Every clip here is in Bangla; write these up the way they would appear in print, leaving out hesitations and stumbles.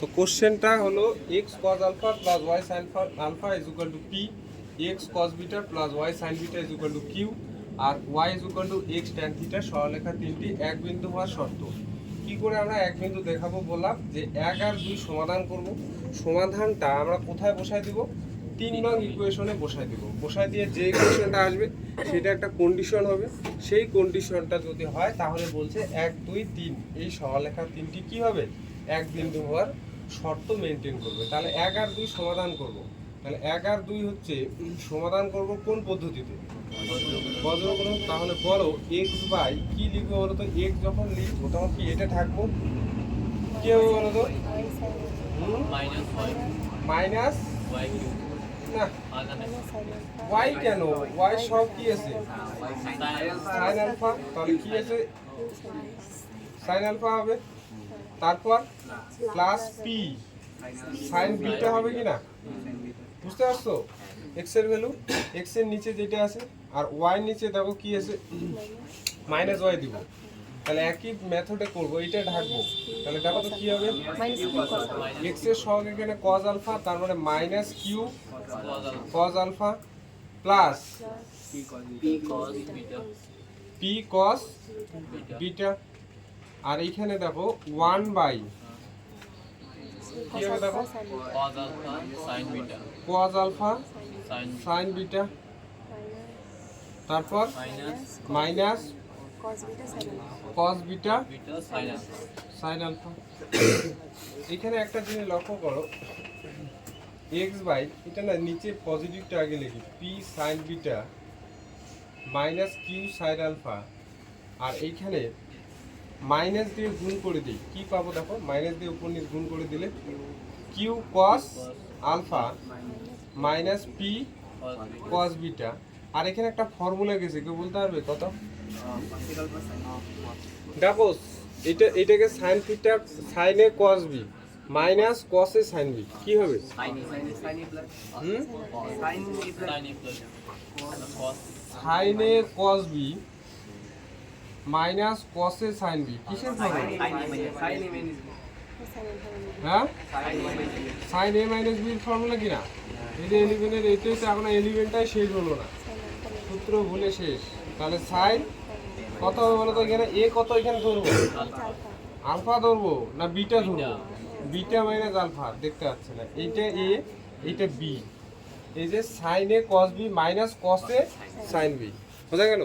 তো কোশ্চেনটা হলো x cos alpha plus y sine alpha is equal to p, x cos beta plus y sine beta is equal to q, আর y is equal to x tan theta সরলরেখা তিনটি এক বিন্দু হওয়ার শর্ত। কি করে আমরা এক বিন্দু দেখাবো বললাম যে 1 আর 2 সমাধান করব। সমাধানটা আমরা কোথায় বসায় দিব? 3 নং ইকুয়েশনে বসায় দিব। বসায় দিয়ে যে ইকুয়েশনটা আসবে সেটা একটা কন্ডিশন হবে। সেই কন্ডিশনটা যদি হয় তাহলে বলছে 1 2 3 এই সরলরেখা তিনটি কি হবে? এক বিন্দু হওয়ার শর্ত মেনটেন করবে। তাহলে 1 আর 2 সমাধান করব। তাহলে 1 আর 2 হচ্ছে সমাধান করব কোন পদ্ধতিতে? বজ্রক্রম। তাহলে বলো x বাই কি লিখবো বলো তো? x যখন লিখবো তখন কি এটা থাকবো? কি হবে বলো তো? মাইনাস না y কেন? y সব কি আছে? Sine alpha. তাহলে কি আছে? সাইন আলফা হবে। তারপর প্লাস পি সাইন বিটা হবে কি না? বুঝতে পারছো? এক্স এর ভ্যালু, এক্স এর নিচে যেটা আছে আর ওয়াই নিচে দেখো কি আছে? মাইনাস ওয়াই দিব। তাহলে একই মেথডে করব, এইটা ঢাকবো। তাহলে দেখো তো কি হবে? এক্স এর সহগ এখানে কজ আলফা, তার মানে minus Q cos alpha plus P cos beta. আর এইখানে দেখো 1 বাই কি হবে দেখো? কজ আলফা সাইন বিটা, তারপর minus cos beta sine alpha. এখানে একটা জিনিস লক্ষ্য করো, এক্স বাই এটা না নিচে পজিটিভটা আগে লিখি, P sine beta minus Q sine alpha. আর এইখানে মাইনাস দিয়ে গুণ করে দিই, কি পাবো দেখো? মাইনাস দিয়ে উপর নিচ গুণ করে দিলে Q cos alpha minus P cos beta. আর এখানে একটা ফর্মুলা গেছে, কেউ বলতে পারবে কত? দেখো এটাকে sine theta sine A cos B minus cos A sine B কি হবে? Sine A cos B minus cos A sine B কিসের ফর্মুলা? হ্যাঁ, সাইন এ মাইনাস বির ফর্মুলা কিনা? এটা এলিভেনের, এটাই তো এখন এলিভেনটাই শেষ হলো না, সূত্র ভুলে শেষ। তাহলে সাইন কত হবে বলো তো? এখানে এ কত এখানে ধরবো? আলফা ধরবো না বিটা ধরবো? বিটা মাইনাস আলফা দেখতে পাচ্ছে না, এইটা এ এইটা বি। এই যে সাইন এ কস বি মাইনাস কস এ সাইন বি, বোঝা গেল?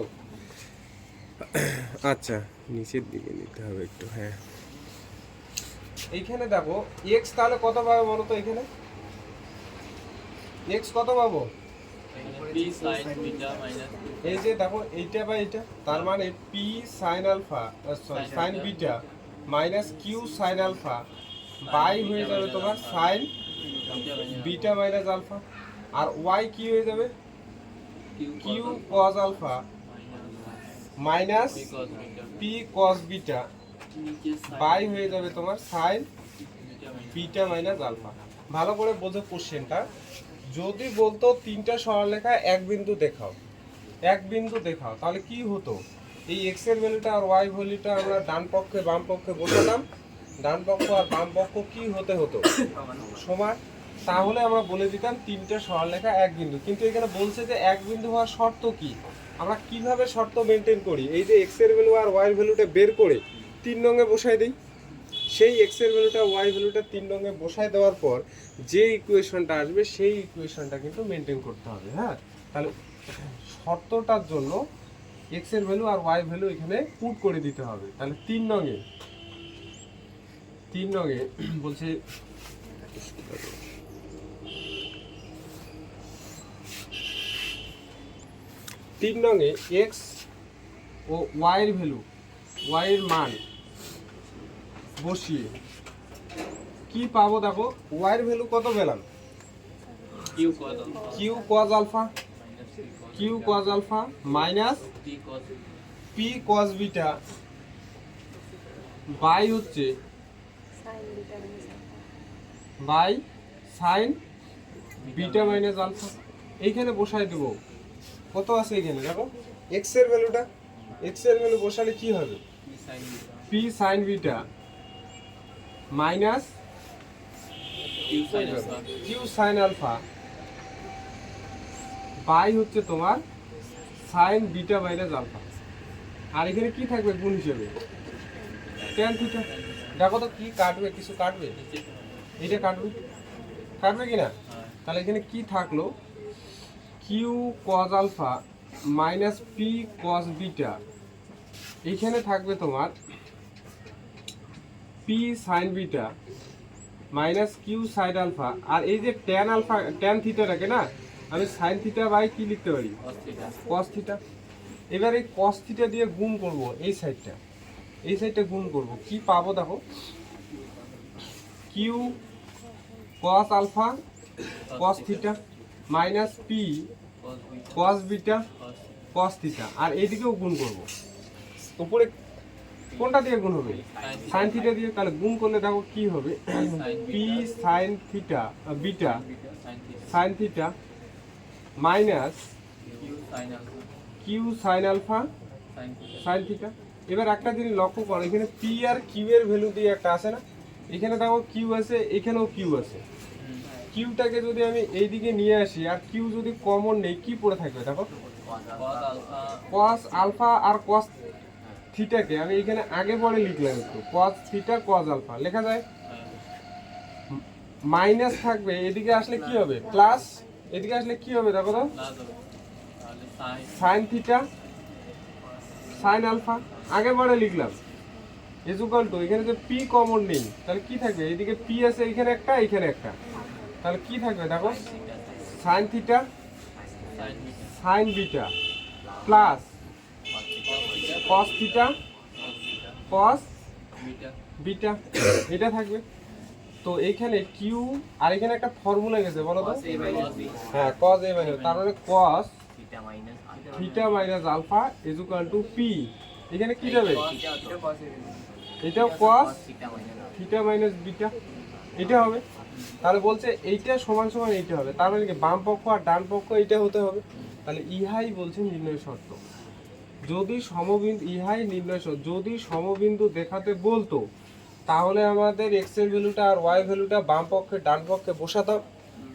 আচ্ছা নিচের দিকে নিতে হবে একটু। হ্যাঁ, এইখানে দেখো এক্স তাহলে কত পাবে বলো তো? এখানে এক্স কত পাবো? এই যে দেখো এইটা বা এইটা, তার মানে p sine alpha sorry sine beta minus Q sine alpha by হয়ে যাবে তোমার সাইন বিটা মাইনাস আলফা। আর ওয়াই কি হয়ে যাবে? Q cos alpha minus P cos beta by হয়ে যাবে তোমার সাইন বিটা মাইনাস আলফা। ভালো করে বোঝো কোশ্চেনটা। যদি বলতো তিনটা সরলরেখা এক বিন্দু দেখাও, এক বিন্দু দেখাও, তাহলে কি হতো? এই এক্স এর ভ্যালুটা আর ওয়াই ভ্যালুটা আমরা ডান পক্ষে বাম পক্ষে বসাতাম, ডান পক্ষ আর বাম পক্ষ কি হতে হতো? সমান। তাহলে আমরা বলে দিতাম তিনটা সরলরেখা এক বিন্দু। কিন্তু এখানে বলছে যে এক বিন্দু হওয়ার শর্ত কি? আমরা কিভাবে শর্ত মেনটেন করি? এই যে এক্স এর ভ্যালু আর ওয়াই ভ্যালুটা বের করে 3 নঙে বসাই দিই। সেই এক্স এর ভ্যালুটা ওয়াই ভ্যালুটা 3 নঙে বসায় দেওয়ার পর যে ইকুয়েশনটা আসবে সেই ইকুয়েশনটা কিন্তু মেনটেন করতে হবে। হ্যাঁ, তাহলে শর্তটার জন্য এক্স এর ভ্যালু আর ওয়াই ভ্যালু এখানে পুট করে দিতে হবে। তাহলে 3 নঙে বলছে তিন নঙে এক্স ও ওয়াই এর ভ্যালু, ওয়াই এর মান বসিয়ে কি পাবো দেখো? ওয়াই এর ভ্যালু কত পেলাম? Q cos alpha, Q cos alpha minus P cos beta by হচ্ছে by sine beta minus alpha. এইখানে বসাই দেবো কত আছে এখানে দেখো এক্স এর ভ্যালুটা, এক্স এর ভ্যালু বসালে কি হবে? P sine beta minus Q sine alpha by হচ্ছে তোমার সাইন বিটা মাইনাস আলফা। আর এখানে কি থাকবে গুণ হিসেবে? Tan theta. দেখো তো কি কাটবে, কিছু কাটবে? এইটা কাটবে, কাটবে কিনা? তাহলে এখানে কি থাকলো? Q cos alpha minus P cos beta, এইখানে থাকবে তোমার P sine beta minus Q sine alpha. আর এই যে ট্যান আলফা ট্যান থিটাটাকে না আমি সাইন থিটা বাই কি লিখতে পারি? Cos theta. এবার এই কস থিটা দিয়ে গুণ করব এই সাইডটা গুণ করব, কি পাবো দেখো? Q cos alpha cos theta minus P cos beta cos theta. আর এইদিকেও গুণ করব, উপরে কোনটা দিয়ে গুণ হবে? সাইন থিটা দিয়ে। তাহলে গুণ করলে দেখো কি হবে? P sine theta beta sine theta minus Q sine alpha sine theta. এবার একটা জিনিস লক্ষ্য করো, এখানে পি আর কিউ এর ভ্যালু দিয়ে একটা আছে না? এখানে দেখো কিউ আছে, এখানেও কিউ আছে। কিউটাকে যদি আমি এইদিকে নিয়ে আসি আর কিউ যদি কমন নেই, কি পড়ে থাকবে দেখো? কস আলফা আর কস থিটাকে আমি এখানে আগে পরে লিখলাম একটু, কস থিটা কস আলফা লেখা যায়। মাইনাস থাকবে, এদিকে আসলে কি হবে? প্লাস। এদিকে আসলে কি হবে দেখো তো? সাইন থিটা সাইন আলফা আগে পরে লিখলাম ইকুয়াল টু, এখানে যে পি কমন নেই তাহলে কি থাকবে? এদিকে পি আছে, এখানে একটা এখানে একটা, তাহলে কি থাকবে দেখো? Sine theta sine beta plus cos theta cos beta, এটা থাকবে। তো এইখানে কিউ আর এখানে একটা ফর্মুলা গেছে বলো তো? হ্যাঁ, কস এ মাইনাস, তার মানে cos theta minus alpha is equal to p. এখানে কি যাবে? এটাও কস থিটা মাইনাস বিটা, এটা হবে। তাহলে বলছে এইটা সমান সমান এইটা হবে, তার মানে কি বাম পক্ষ আর ডান পক্ষ এইটা হতে হবে। তাহলে ইহাই বলছে নির্ণয় শর্ত। যদি সমবিন্দু ইহাই নির্ণয় শর্ত, যদি সমবিন্দু দেখাতে বলতো তাহলে আমাদের এক্স এর ভ্যালুটা আর ওয়াই ভ্যালুটা বাম পক্ষে ডান পক্ষে বসাতাম,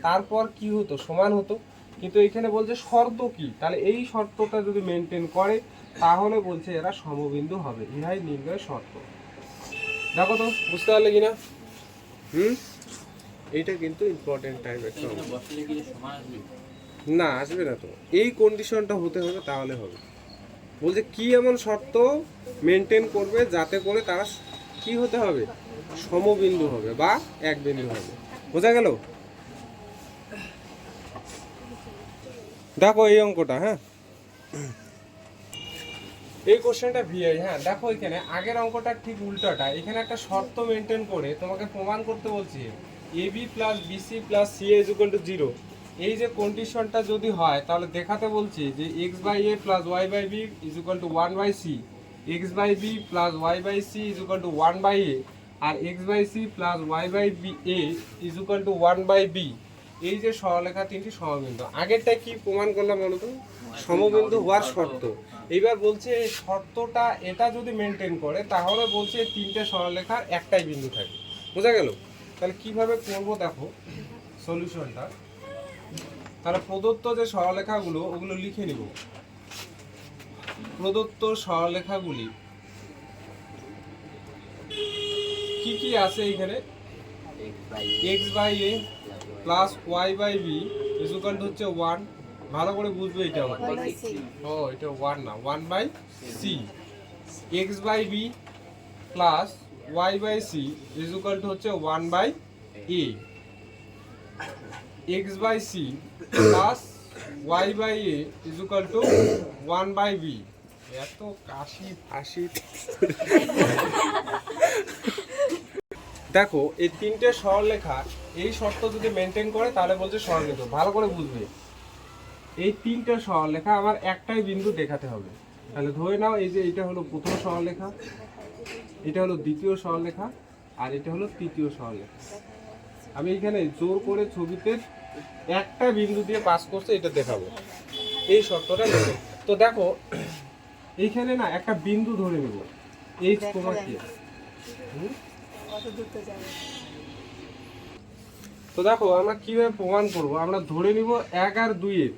তারপর কি হতো? সমান হতো। কিন্তু এখানে বলছে শর্ত কি, তাহলে এই শর্তটা যদি মেনটেন করে তাহলে বলছে এরা সমবিন্দু হবে, ইহাই নির্ণয় শর্ত। দেখো তো বুঝতে পারলে কিনা? এইটা কিন্তু ইম্পর্টেন্ট টাইপের না, আসবে না তো, এই কন্ডিশনটা হতে হবে তাহলে হবে। বলছে কি এমন শর্ত মেনটেন করবে যাতে করে তারা কি হতে হবে? সমবিন্দু হবে বা এক বিন্দু হবে। বোঝা গেল? দেখো এই অঙ্কটা, হ্যাঁ এই কোশ্চেনটা ভিআই। হ্যাঁ দেখো এখানে আগের অঙ্কটা ঠিক উল্টাটা, এখানে একটা শর্ত মেনটেন করে তোমাকে প্রমাণ করতে বলছি AB plus BC plus CA is equal to 0। এই যে কন্ডিশনটা যদি হয় তাহলে দেখাতে বলছি যে x by A plus y by b is equal to 1 by c, x by B plus y by C is equal to 1 by a, আর x by C plus y by b a is equal to 1 by b. এই যে সরলরেখা তিনটি সমবিন্দু, আগেরটা কি প্রমাণ করলাম বলো তো? সমবিন্দু হওয়ার শর্ত। এইবার বলছে এই শর্তটা এটা যদি মেনটেন করে তাহলে বলছে তিনটে সরলরেখার একটাই বিন্দু থাকে। বোঝা গেল? তাহলে কিভাবে করবো দেখো সলিউশনটা। তাহলে প্রদত্ত যে সরলরেখাগুলো ওগুলো লিখে নিব। প্রদত্ত সরলরেখাগুলি কি কি আছে এখানে? X by A plus y by b is equal to হচ্ছে 1, ভালো করে বুঝবে এটা। ও এটা 1 না, 1 by c. X by B plus y by C is equal to হচ্ছে 1 by a. X by C plus y by a is equal to 1 by b. এত কাশি ফাঁসি। দেখো এই তিনটে সরলরেখা এই শর্ত যদি মেনটেন করে তাহলে বলছে সমবিন্দু। ভালো করে বুঝবে, এই তিনটে সরলরেখা আমার একটাই বিন্দু দেখাতে হবে। তাহলে ধরে নাও এই যে এটা হলো প্রথম সরলরেখা, এটা হলো দ্বিতীয় সরলরেখা, আর এটা হলো তৃতীয় সরলরেখা। আমি এখানে জোর করে ছবিতে একটা বিন্দু দিয়ে পাস করছে এটা দেখাবো, এই শর্তটা নেবে। তো দেখো এইখানে না একটা বিন্দু ধরে নেব, এইচ কমা কে। তো দেখো আমরা কিভাবে প্রমাণ করব, আমরা ধরে নিব 1 আর 2 এর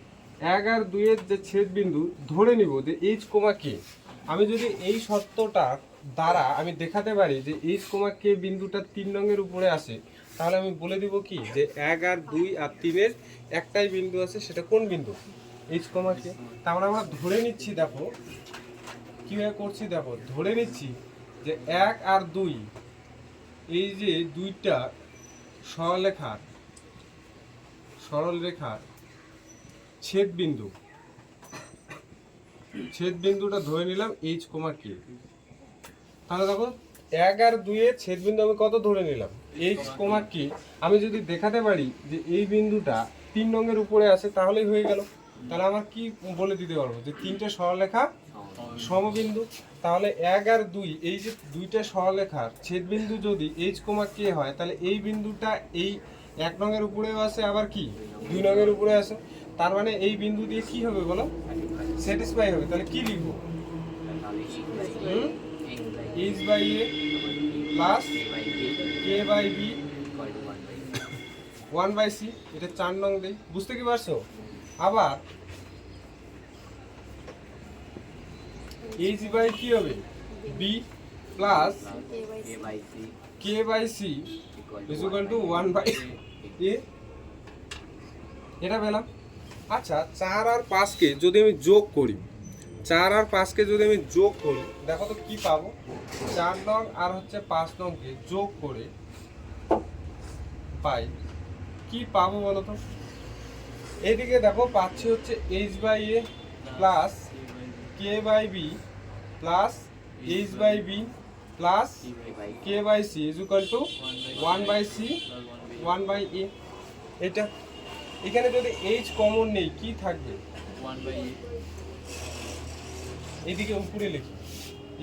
1 আর 2 এর যে ছেদ বিন্দু ধরে নিব যে এইচ কমা কে। আমি যদি এই সত্যটা দ্বারা আমি দেখাতে পারি যে এইচ কমা কে বিন্দুটা 3 নংয়ের উপরে আসে, তাহলে আমি বলে দিব কি যে 1 আর 2 আর 3 এর একটাই বিন্দু আছে, সেটা কোন বিন্দু? এইচ কমা কে। তাহলে আমরা ধরে নিচ্ছি, দেখো কিভাবে করছি, দেখো ধরে নিচ্ছি যে 1 আর 2 এই যে দুইটা সরলরেখার ছেদ বিন্দুটা ধরে নিলাম এইচ কমা কে। তাহলে দেখো 1 আর 2 এর ছেদ বিন্দু আমি কত ধরে নিলাম? এইচ কমা কে। আমি যদি দেখাতে পারি যে এই বিন্দুটা 3 নংয়ের উপরে আছে, তাহলেই হয়ে গেল। তাহলে আমার কি বলে দিতে পারবো যে তিনটে সরলরেখা সমবিন্দু। তাহলে 1 আর 2 এই যে দুইটা সরলরেখার ছেদ বিন্দু যদি এইচ কমা কে হয়, তাহলে এই বিন্দুটা এই 1 নংয়ের উপরেও আছে, আবার কি 2 নংয়ের উপরে আছে। তার মানে এই বিন্দু দিয়ে কি হবে বলো? স্যাটিসফাই হবে। তাহলে কি লিখবো? H by A plus K by b 1 by c. এটা 4 নং দেই। বুঝতে কি পারছো? আবার এইচ বাই কি হবে? B plus K by C is equal to 1 by A. এটা পেলাম। আচ্ছা, 4 আর 5 কে যদি আমি যোগ করি, 4 আর 5 কে যদি আমি যোগ করি, দেখো তো কি পাবো? 4 নং আর হচ্ছে 5 নংকে যোগ করে পাই কি পাবো বলো তো? এইদিকে দেখো পাচ্ছি হচ্ছে H by A plus K by B plus H by B plus K by C is equal to 1 by C 1 by A. এটা এখানে যদি এইচ কমন নেই, কি থাকবে? 1 বাই এ। এইদিকে উপরে লিখি,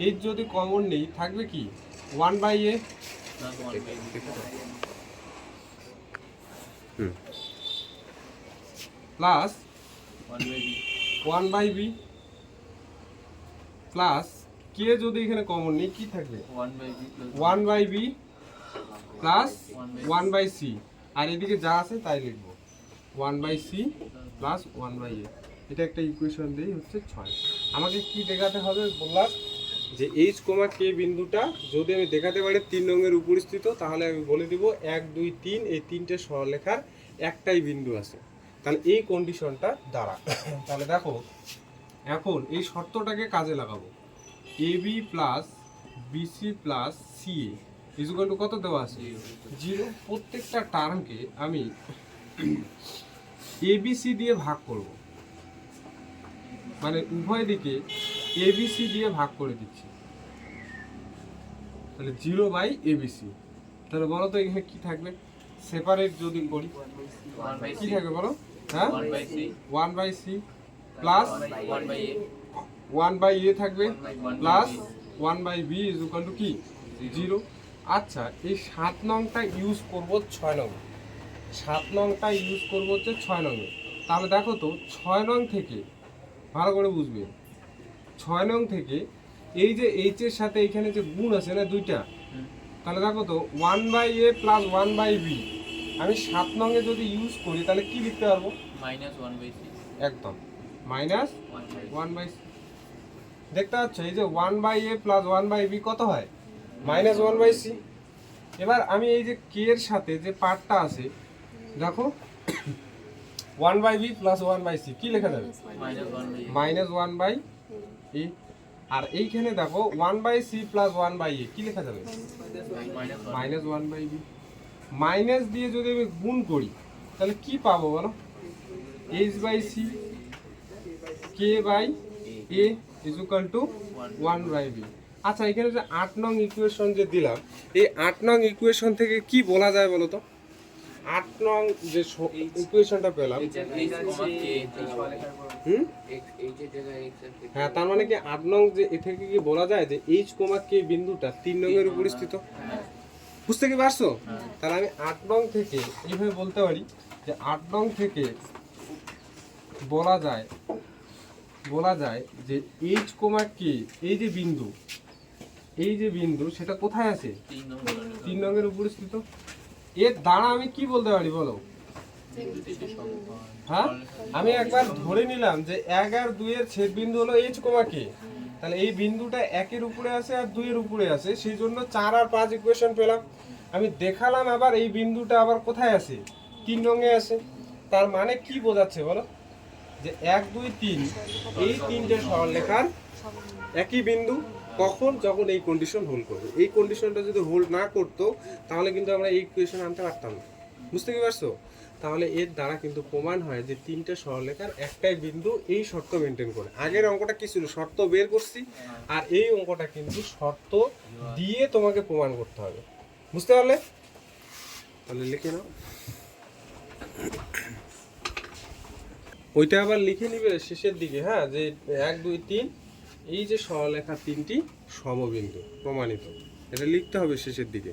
এইচ যদি কমন নেই থাকবে কি 1 by A plus 1 by B plus K যদি এখানে কমন নেই কি থাকবে 1 by B plus 1 by C. আর এদিকে যা আছে তাই লিখবো 1 by C plus 1 by A. এটা একটা ইকুয়েশন দিয়েই হচ্ছে 6। আমাকে কি দেখাতে হবে বললাম যে এইচ কমা কে বিন্দুটা যদি আমি দেখাতে পারি 3 নংয়ের উপস্থিত, তাহলে আমি বলে দিব 1 2 3 এই তিনটে সরলরেখার একটাই বিন্দু আছে। তাহলে এই কন্ডিশনটা দ্বারা তাহলে দেখো এখন এই শর্তটাকে কাজে লাগাবো। A B plus BC plus C is equal to কত দেওয়া আছে? 0। প্রত্যেকটা টার্মকে আমি এবিসি দিয়ে ভাগ করব, মানে উভয় দিকে এবিসি দিয়ে ভাগ করে দিচ্ছি। তাহলে 0 বাই এবিসি। তাহলে বলো তো এখানে কি থাকবে? সেপারেট যদি করি কি থাকবে বলো? হ্যাঁ, 1 by C plus 1 by a থাকবে plus 1 by b is equal to কি 0। আচ্ছা, এই 7 নংটা ইউজ করব 6 নং। 7 নংটা ইউজ করব হচ্ছে 6 নং। তাহলে দেখো তো 6 নং থেকে ভালো করে বুঝবে, 6 নং থেকে এই যে এইচ এর সাথে এখানে যে গুণ আছে না দুইটা, তাহলে দেখো তো 1 by A plus 1 by b আমি 7 নংয়ে যদি ইউজ করি তাহলে কি লিখতে পারবো? -1 বাই সি। একদম -1 বাই সি। দেখতে পাচ্ছ এই যে 1 by A plus 1 by b কত হয়? -1 বাই সি। এবার আমি এই যে কে এর সাথে যে পার্টটা আছে দেখো 1 by B plus 1 by c কি লেখা যাবে? -1 বাই এ। আর এইখানে দেখো 1 বাই সি প্লাস 1 বাই এ কি লেখা যাবে? -1 বাই বি। মাইনাস দিয়ে যদি আমি গুণ করি তাহলে কি পাবো বলো? H by c k by a is equal to 1 by b. আচ্ছা, এখানে যে 8 নং ইকুয়েশন যে দিলাম, এই 8 নং ইকুয়েশন থেকে কি বলা যায় বলো তো? 8 নং যে ইকুয়েশনটা পেলাম, হ্যাঁ, তার মানে কি 8 নং যে এ থেকে কি বলা যায় যে এইচ কমা কে বিন্দুটা 3 নং এর উপর স্থিত? বুঝতে কি পারছো? তাহলে আমি 8 নং থেকে এইভাবে বলতে পারি যে 8 নং থেকে বলা যায় যে এইচ কমা কে এই যে বিন্দু সেটা কোথায় আছে? 3 নং এর উপর স্থিত। এর দ্বারা আমি কি বলতে পারি বলো? হ্যাঁ, আমি একবার ধরে নিলাম যে 1 আর 2 এর ছেদ বিন্দু হলো h, কে। তাহলে এই বিন্দুটা 1 এর উপরে আছে আর 2 এর উপরে আছে, সেই জন্য 4 আর 5 ইকুয়েশন পেলাম। আমি দেখালাম আবার এই বিন্দুটা আবার কোথায় আছে, 3 রঙে আছে। তার মানে কি বোঝাচ্ছে বলো? যে 1 2 3 এই তিনটে সরলরেখার একই বিন্দু। কখন? যখন এই কন্ডিশন হোল্ড করবে। এই কন্ডিশনটা যদি হোল্ড না করতো তাহলে কিন্তু আমরা এই ইকুয়েশন আনতে পারতাম না। বুঝতে কি পারছো? তাহলে এর দ্বারা কিন্তু প্রমাণ হয় যে তিনটে সরলরেখার একটাই বিন্দু, এই শর্ত মেনটেন করে। আগের অঙ্কটা কি ছিল? শর্ত বের করছি, আর এই অঙ্কটা কিন্তু শর্ত দিয়ে তোমাকে প্রমাণ করতে হবে। বুঝতে পারলে? তাহলে লিখে নাও। ওইটা আবার লিখে নিবে শেষের দিকে, হ্যাঁ, যে 1 2 3 এই যে সরলরেখা তিনটি সমবিন্দু প্রমাণিত, এটা লিখতে হবে শেষের দিকে।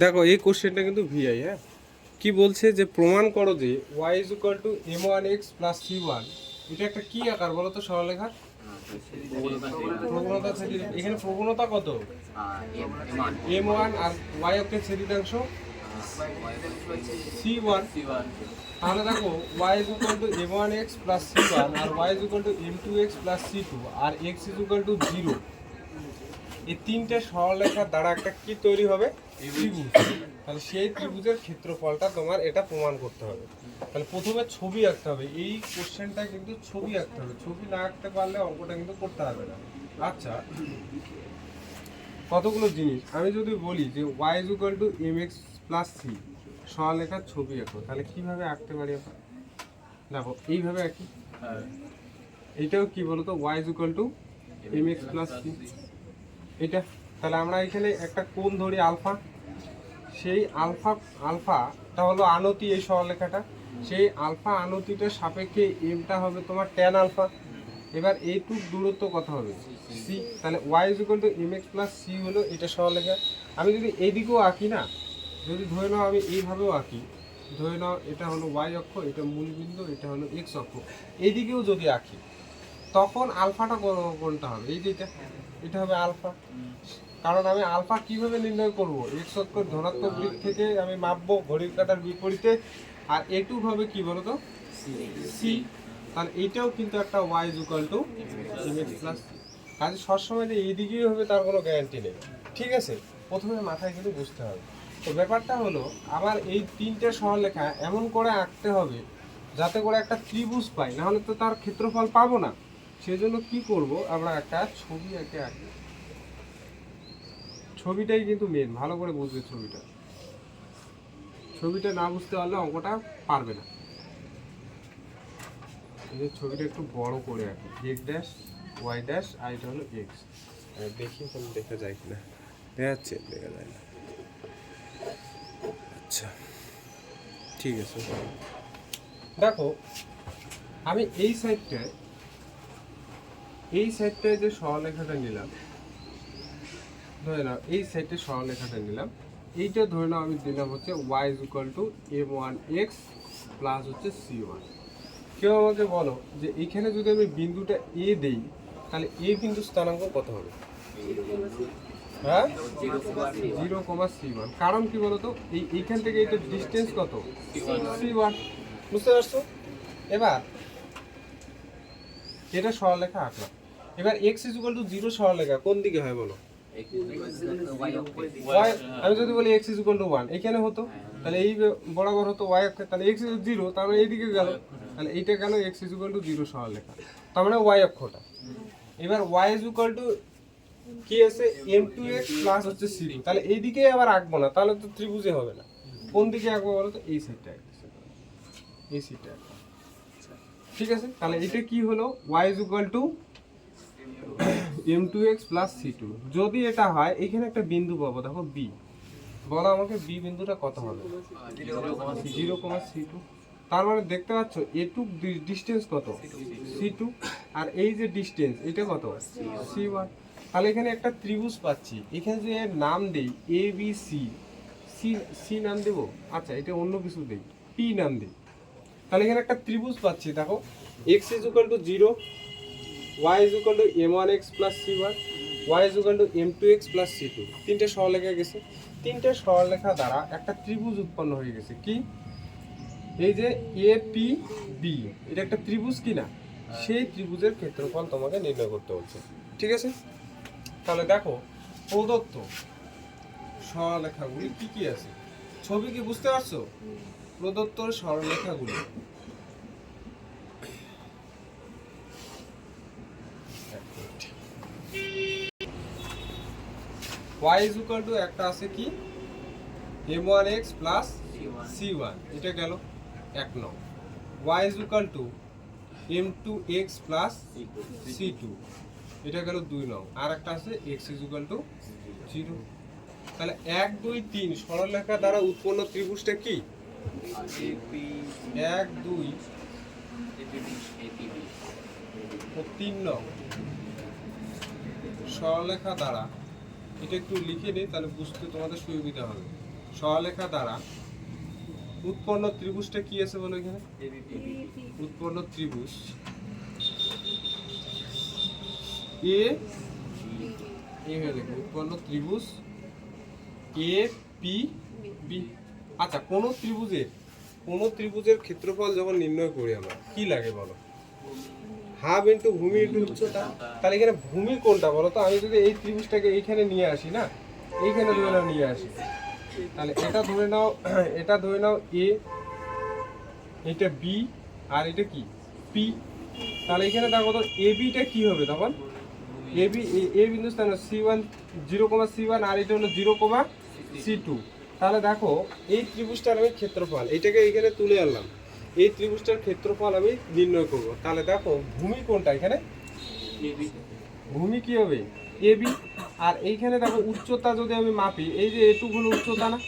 দেখো এই কোশ্চেনটা কিন্তু ভিআই, হ্যাঁ, কি বলছে যে প্রমাণ করো যে y = m1x + c1, এটা একটা কি আকার বলো তো সরলরেখা? প্রবণতা ছেদিত। এখানে প্রবণতা কত? m1 আর y অক্ষের ছেদিতাংশ c1। তাহলে দেখো y = m1x + c1 আর y = m2x + c2 আর x = 0, এই তিনটে সরলরেখার দ্বারা একটা কি তৈরি হবে? ত্রিভুজ। তাহলে সেই ত্রিভুজের ক্ষেত্রফলটা তোমার এটা প্রমাণ করতে হবে। তাহলে প্রথমে ছবি আঁকতে হবে। এই কোশ্চেনটা কিন্তু ছবি আঁকতে হবে, ছবি না আঁকতে পারলে অঙ্কটা কিন্তু করতে হবে না। আচ্ছা, কতগুলো জিনিস আমি যদি বলি যে y = mx + c, সরলরেখার ছবি আঁকো, তাহলে কিভাবে আঁকতে পারি আমরা? দেখো এইভাবে আঁকি। এইটাও কি বলতো? y = mx + c, এটা। তাহলে আমরা এখানে একটা কোণ ধরি আলফা, সেই আলফাটা হলো আনতি এই সরলরেখাটা, সেই আলফা আনতিটার সাপেক্ষে এমটা হবে তোমার ট্যান আলফা। এবার এইটুক দূরত্ব কত হবে? সি। তাহলে y = mx + c হলো এটা সরলরেখা। আমি যদি এইদিকেও আঁকি না, যদি ধরে নাও আমি এইভাবেও আঁকি, ধরে নাও এটা হলো y অক্ষ, এটা মূল বিন্দু, এটা হলো x অক্ষ, এইদিকেও যদি আঁকি, তখন আলফাটা কোনটা হবে? এই যে এটা হবে আলফা। কারণ আমি আলফা কিভাবে নির্ণয় করব? এক্স অক্ষের ধনাত্মক দিক থেকে আমি মাপবো ঘড়ির কাঁটার বিপরীতে, আর এটুক হবে কি বলতো? সি। তাহলে এইটাও কিন্তু একটা y = mx + c। কাজে সবসময় যে এইদিকেই হবে তার কোনো গ্যারান্টি নেই। ঠিক আছে, প্রথমে মাথায় কিন্তু বুঝতে হবে। তো ব্যাপারটা হলো আমার এই তিনটে সরলরেখা এমন করে আঁকতে হবে যাতে করে একটা ত্রিভুজ পাই, নাহলে তো তার ক্ষেত্রফল পাবো না। সেজন্য কি করব, আমরা একটা ছবি এঁকে আঁকি। ছবিটাই কিন্তু মেন, ভালো করে বুঝবে ছবিটা। ছবিটা না বুঝতে পারলে অঙ্কটা পারবে না। এই ছবিটা একটু বড় করে আঁকি, x', y', আর এটা হলো x। দেখি কোন দেখা যায় কিনা, দেখা যাচ্ছে? দেখা যায় না। আচ্ছা ঠিক আছে, দেখো আমি এই সাইডটায় যে সরলরেখাটা নিলাম, ধরে নাও এই সাইডে সরলরেখাটা নিলাম, এইটা ধরে নাও আমি দিলাম হচ্ছে y = m1x + হচ্ছে c1। কেউ আমাকে বলো যে এখানে যদি আমি বিন্দুটা a দেই, তাহলে a বিন্দু স্থানাঙ্ক কত হবে? হ্যাঁ, 0,c1। কারণ কি বলতো? এইখান থেকে এটা ডিস্টেন্স কত? c1। বুঝতে পারছো? এবার এটা সরলরেখা আঁকলাম। এবার x = 0 সরলরেখা কোন দিকে হয় বলো? আমি যদি বলি x = 1, এখানে হতো, তাহলে এই বরাবর হতো y অক্ষে, তাহলে x = 0, তার মানে এইদিকে গেল, তাহলে এইটা গেল x = 0 সরলরেখা, তার মানে y অক্ষটা। এবার y = কি আছে? m2x + হচ্ছে c2, তাহলে এইদিকে আবার আঁকবো না, তাহলে তো ত্রিভুজে হবে না। কোন দিকে আঁকবো বলো তো? এই সাইডটা আঁকবো, এই সাইডটা। ঠিক আছে, তাহলে এটা কি হলো? y = m2x + c2। যদি এটা হয়, এখানে একটা বিন্দু পাবো, দেখো b। বলো আমাকে b বিন্দুটা কত হবে? 0,c2। তার মানে দেখতে পাচ্ছ এটুক ডিসটেন্স কত? c2, আর এই যে ডিসটেন্স এটা কত? c1। তাহলে এখানে একটা ত্রিভুজ পাচ্ছি। এখানে যে এর নাম দেই abc, c নাম দেব, আচ্ছা এটা অন্য কিছু দেই, p নাম দেই। তাহলে এখানে একটা ত্রিভুজ পাচ্ছি। দেখো x = 0, y = m1x + c1, y = m2x + c2, তিনটে সরলরেখা গেছে। তিনটে সরলরেখা দ্বারা একটা ত্রিভুজ উৎপন্ন হয়ে গেছে। কি? এই যে এ পি বি, এটা একটা ত্রিভুজ কি না? সেই ত্রিভুজের ক্ষেত্রফল তোমাকে নির্ণয় করতে হচ্ছে। ঠিক আছে, তাহলে দেখো প্রদত্ত সরলরেখাগুলি কি কি আছে। ছবি কি বুঝতে পারছো? প্রদত্ত সরলরেখাগুলি y is equal to একটা আছে কি m1x plus c1, এটা গেল এক নং। y is equal to m2x plus c2, এটা গেল 2 নং। আর একটা আছে x is equal to 0। তাহলে 1 2 3 সরলরেখা দ্বারা উৎপন্ন ত্রিভুজটা কি? 1 2 ও 3 নং সরলরেখা দ্বারা, এটা একটু লিখে নিই তাহলে বুঝতে তোমাদের সুবিধা হবে। সরলরেখা দ্বারা উৎপন্ন ত্রিভুজটা কি আছে বলো এখানে? উৎপন্ন ত্রিভুজ এ হয়ে দেখো উৎপন্ন ত্রিভুজ এ পি বি। আচ্ছা, কোন ত্রিভুজের ক্ষেত্রফল যখন নির্ণয় করি আমরা কি লাগে বলো? হাফ ইন্টু ভূমি ইন্টু উচ্চতা। তাহলে এখানে ভূমি কোনটা বলো তো? আমি যদি এই ত্রিভুজটাকে এইখানে নিয়ে আসি না, এইখানে ধরে নাও নিয়ে আসি, তাহলে এটা ধরে নাও এ, এটা বি, আর এটা কি পি। তাহলে এখানে দেখো তো এ বিটা কি হবে তখন? এ বিন্দু স্থান C1 0,C1, আর এটা হলো 0,C2। তাহলে দেখো এই ত্রিভুজটার আমি ক্ষেত্রফল এইটাকে এইখানে তুলে আনলাম, এই ত্রিভুজটার ক্ষেত্রফল আমি নির্ণয় করব। তাহলে দেখো ভূমি কোনটা এখানে? ভূমি কি হবে? এবি। আর এইখানে দেখো উচ্চতা যদি আমি মাপি, এই যে এটুকু হলো উচ্চতা না?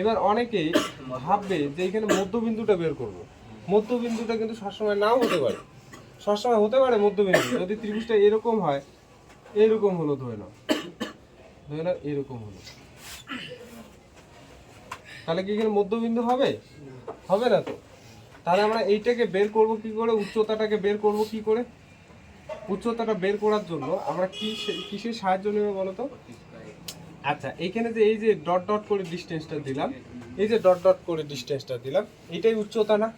এবার অনেকেই ভাববে যে এখানে মধ্যবিন্দুটা বের করব। মধ্যবিন্দুটা কিন্তু সবসময় নাও হতে পারে, সবসময় হতে পারে মধ্যবিন্দু। যদি ত্রিভুজটা এরকম হয়, এরকম হলো ধরে নাও এরকম হলো, তাহলে কি এখানে মধ্যবিন্দু হবে? হবে না তো। তাহলে আমরা এইটাকে বের করব কি করে? উচ্চতাটাকে বের করব কি করে? উচ্চতাটা বের করার জন্য আমরা কিসের সাহায্য নেব বলো তো? আচ্ছা, এইখানে যে এই যে ডট ডট করে ডিসটেন্সটা দিলাম, এই যে ডট ডট করে ডিসটেন্সটা দিলাম, এটাই উচ্চতা না?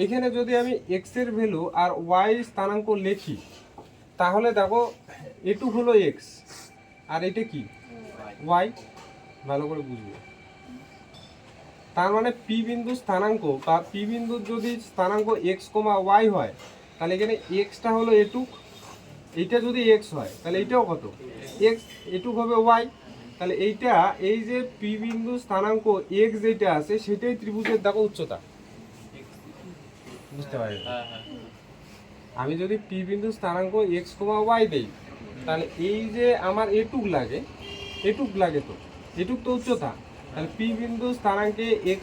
এখানে যদি আমি x এর ভ্যালু আর y স্থানাঙ্ক লিখি, তাহলে দেখো এটু হলো x আর এটা কি y। ভালো করে বুঝবে। তার মানে পি বিন্দু স্থানাঙ্ক বা পি বিন্দুর যদি স্থানাঙ্ক x, y হয়, তাহলে এখানে xটা হলো এটুক, এইটা যদি x হয় তাহলে এইটাও কত? x, এটুক হবে y। তাহলে এইটা এই যে পি বিন্দু স্থানাঙ্ক x যেটা আছে সেটাই ত্রিভুজের দেখো উচ্চতা। বুঝতে পারি? আমি যদি পি বিন্দু স্থানাঙ্ক x, y দেই, তাহলে এই যে আমার এটুক লাগে তো, এটুক তো উচ্চতা। তাহলে পি বিন্দু স্থানাঙ্কে x,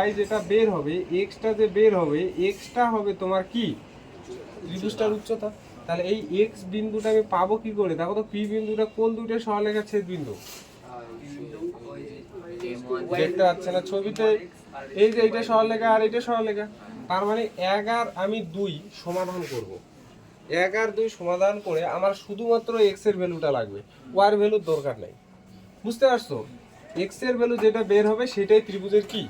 y যেটা বের হবে, xটা যে বের হবে, xটা হবে তোমার কি? ত্রিভুজটার উচ্চতা। তাহলে এই x বিন্দুটা আমি পাবো কি করে? দেখো তো পি বিন্দুটা কোন দুইটা সরলরেখার ছেদ বিন্দু? দেখতে পাচ্ছে না ছবিতে? এই যে এইটা সরলরেখা আর এইটা সরলরেখা। তার মানে 1 আর আমি 2 সমাধান করব। 1 আর 2 সমাধান করে আমার শুধুমাত্র x এর ভ্যালুটা লাগবে, y এর ভ্যালুর দরকার নাই। বুঝতে পারছো? x এর ভ্যালু যেটা বের হবে সেটাই ত্রিভুজের কি?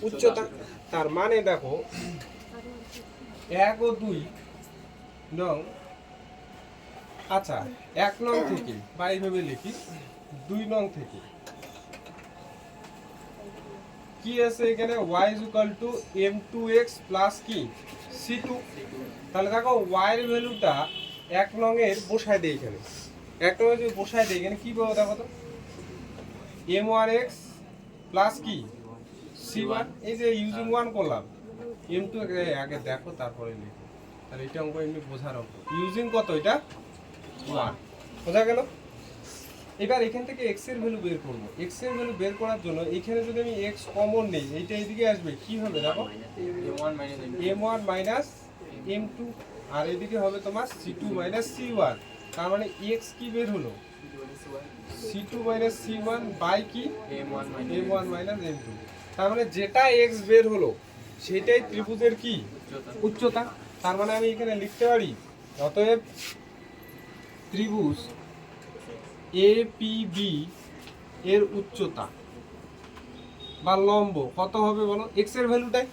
উচ্চতা। তার মানে দেখো 1 ও 2 নং, আচ্ছা 1 নং থেকে বা এইভাবে লিখি 2 নং থেকে কি আছে এখানে? y is equal to m2x plus কি c2। তাহলে দেখো y এর ভ্যালুটা 1 নং এর বসায় দেই এখানে। 1 নং এর যদি বসায় দেই এখানে কি পাবো দেখো তো? m1x plus কি c1। এই যে ইউজিং 1 করলাম, m2 আগে দেখো তারপরে লিখো। তাহলে এটা অঙ্ক এমনি বোঝার অঙ্ক। ইউজিং কত? এটা 1। বোঝা গেল? এবার এখান থেকে x এর ভ্যালু বের করব। x এর ভ্যালু বের করার জন্য এখানে যদি আমি x কমন নেই, এইটা এদিকে আসবে, কি হবে দেখো? m1 মাইনাস m2, আর এদিকে হবে তোমার c2 মাইনাস c1। তার মানে x কি বের হলো? c2 মাইনাস c1 বাই কি m1 মাইনাস m2। তার মানে যেটা x বের হলো সেটাই ত্রিভুজের কি? উচ্চতা। তার মানে আমি এখানে লিখতে পারি অতএব ত্রিভুজ APB এর উচ্চতা বা লম্ব কত হবে বলো, এক্স এর ভ্যালুটাই,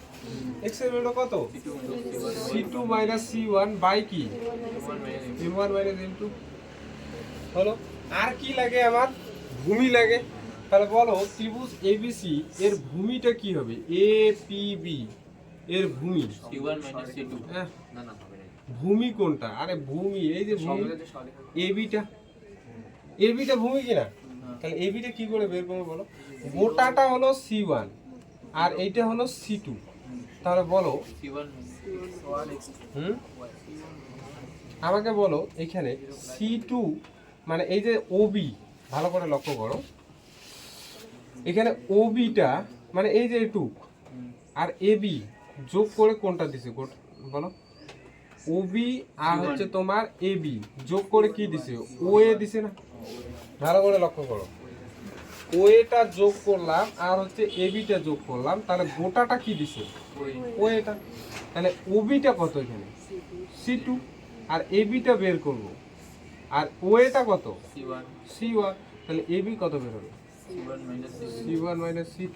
এক্স এর ভ্যালু কত, c2 মাইনাস c1 বাই কি m1 মাইনাস m2 হলো। আর কি লাগে আমার, ভূমি লাগে। তাহলে বলো ত্রিভুজ এবিসি এর ভূমিটা কি হবে, এ পি বি এর ভূমি, C1 minus C2 হ্যাঁ, না না হবে না ভূমি কোনটা, আরে ভূমি এই যে ভূমি এবিটা, এবিটা ভূমি কিনা, তাহলে এবিটা কি করে বের করবো বলো, গোটাটা হলো c1 আর এইটা হলো c2, তাহলে বলো C1 হুম আমাকে বলো এখানে c2 মানে এই যে ওবি, ভালো করে লক্ষ্য করো এখানে ওবিটা মানে এই যে এটুক আর এবি যোগ করে কোনটা দিছে বলো, ওবি আর হচ্ছে তোমার এবি যোগ করে কি দিছে, ওএ দিছে না, ভালো করে লক্ষ্য করো, ওএটা যোগ করলাম আর হচ্ছে এবিটা যোগ করলাম, তাহলে গোটাটা কি দিছে, ওএটা, তাহলে ওবিটা কত এখানে c2 আর এবিটা বের করব, আর ওএটা কত C1 c1, তাহলে এবি কত বের হলো C1 minus C2 c1 minus c2,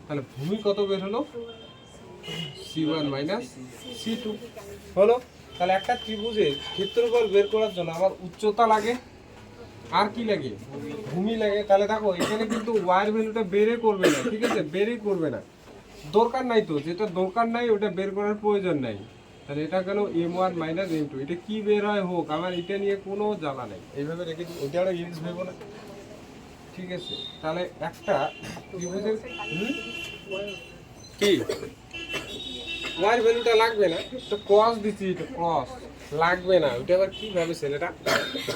তাহলে ভূমি কত বের হলো c1 মাইনাস c2 হলো। তাহলে একটা ত্রিভুজের ক্ষেত্রফল বের করার জন্য আমার উচ্চতা লাগে আর কি লাগে, ভূমি লাগে। তাহলে দেখো এখানে কিন্তু ওয়াই এর ভ্যালুটা বেরই করবে না, ঠিক আছে, বেরই করবে না, দরকার নাই তো, যেটা দরকার নাই ওটা বের করার প্রয়োজন নাই। তাহলে এটা গেল m1 মাইনাস m2, এটা কি বের হয় হোক, আমার এটা নিয়ে কোনো জ্বালা নাই, এইভাবে রেখে দিই, ওইটা আমরা ইউজ ভেবো না, ঠিক আছে। তাহলে একটা ত্রিভুজের কি ওয়াই ভ্যালুটা লাগবে না, তো ক্রস দিচ্ছি, এটা ক্রস লাগবে না, ওইটা আবার কি ভাবে ছেলেটা,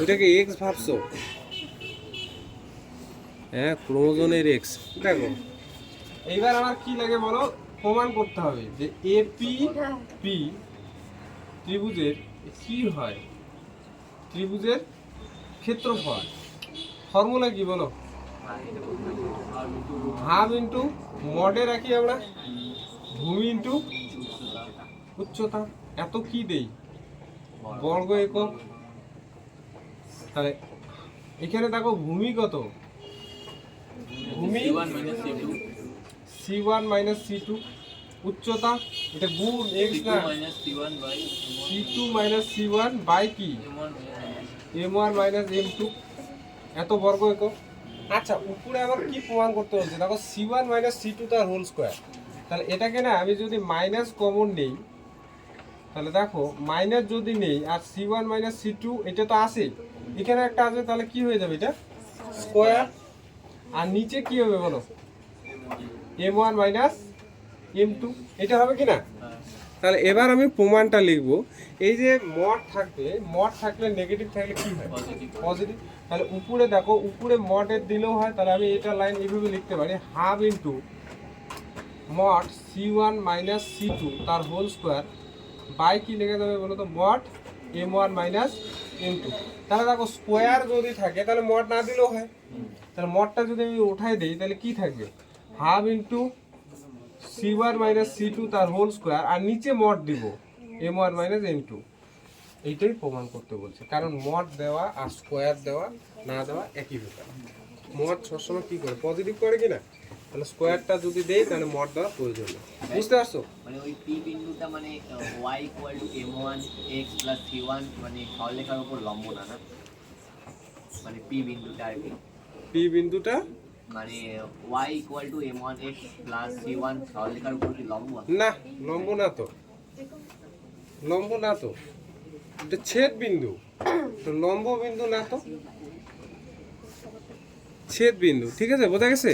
ওইটাকে এক্স ভাবছো, হ্যাঁ ক্রোমোজোমের এক্স, দেখো এইবার আমার কি লাগে বলো, প্রমাণ করতে হবে যে এপি পি ত্রিভুজের কি হয়, ত্রিভুজের ক্ষেত্রফল, ফর্মুলা কি বলো, হাফ ইন্টু মডে রাখি আমরা, ভূমি ইন্টু উচ্চতা, এত কি দেই বর্গ একক। তাহলে এখানে দেখো ভূমি কত, ভূমি C1 minus C2 c1 minus c2, উচ্চতা এটা গুণ x C2 না, minus C1 by c2 minus c1 by কি M1 m1 মাইনাস m2, এত বর্গ একক। আচ্ছা উপরে আবার কি প্রমাণ করতে হচ্ছে, দেখো c1 মাইনাস c2 তার হোল স্কয়ার, তাহলে এটাকে না আমি যদি মাইনাস কমন নেই, তাহলে দেখো মাইনাস যদি নেই আর c1 মাইনাস c2 এটা তো আছে, এখানে একটা আছে, তাহলে কি হয়ে যাবে এটা স্কয়ার, আর নিচে কি হবে বলো m1 মাইনাস m2, এটা হবে কি না। তাহলে এবার আমি প্রমাণটা লিখব, এই যে মড থাকবে, মড থাকলে নেগেটিভ থাকলে কি হয় পজিটিভ, তাহলে উপরে দেখো উপরে মডের দিলেও হয়, তাহলে আমি এটা লাইন এইভাবে লিখতে পারি, half into mod c1 minus c2 তার হোল স্কোয়ার বাই কি লেখা যাবে বলো তো, মড m1 মাইনাস m2। তাহলে দেখো স্কোয়ার যদি থাকে তাহলে মড না দিলেও হয়, তাহলে মডটা যদি আমি উঠাই দিই তাহলে কি থাকবে, half into c1 minus c2 তার হোল স্কোয়ার আর নিচে মড দিব m1 মাইনাস m2, এইটাই প্রমাণ করতে বলছে, কারণ মড দেওয়া আর স্কোয়ার দেওয়া না দেওয়া একই ব্যাপার, মড সবসময় কি করে পজিটিভ করে কিনা, তাহলে স্কোয়ারটা যদি দেই তাহলে মড দেওয়া প্রয়োজন নেই, বুঝতে পারছো। মানে ওই পি বিন্দুটা মানে y equal to m1 x plus c1 মানে সরলরেখার উপর লম্ব না, না মানে পি বিন্দুটা আর কি, পি বিন্দুটা মানে y equal to m1 x plus c1 সরলরেখার উপর কি লম্ব? না, লম্ব না তো, লম্ব না তো, এটা ছেদ বিন্দু, তো লম্ব বিন্দু না তো, ছেদ বিন্দু, ঠিক আছে, বোঝা গেছে।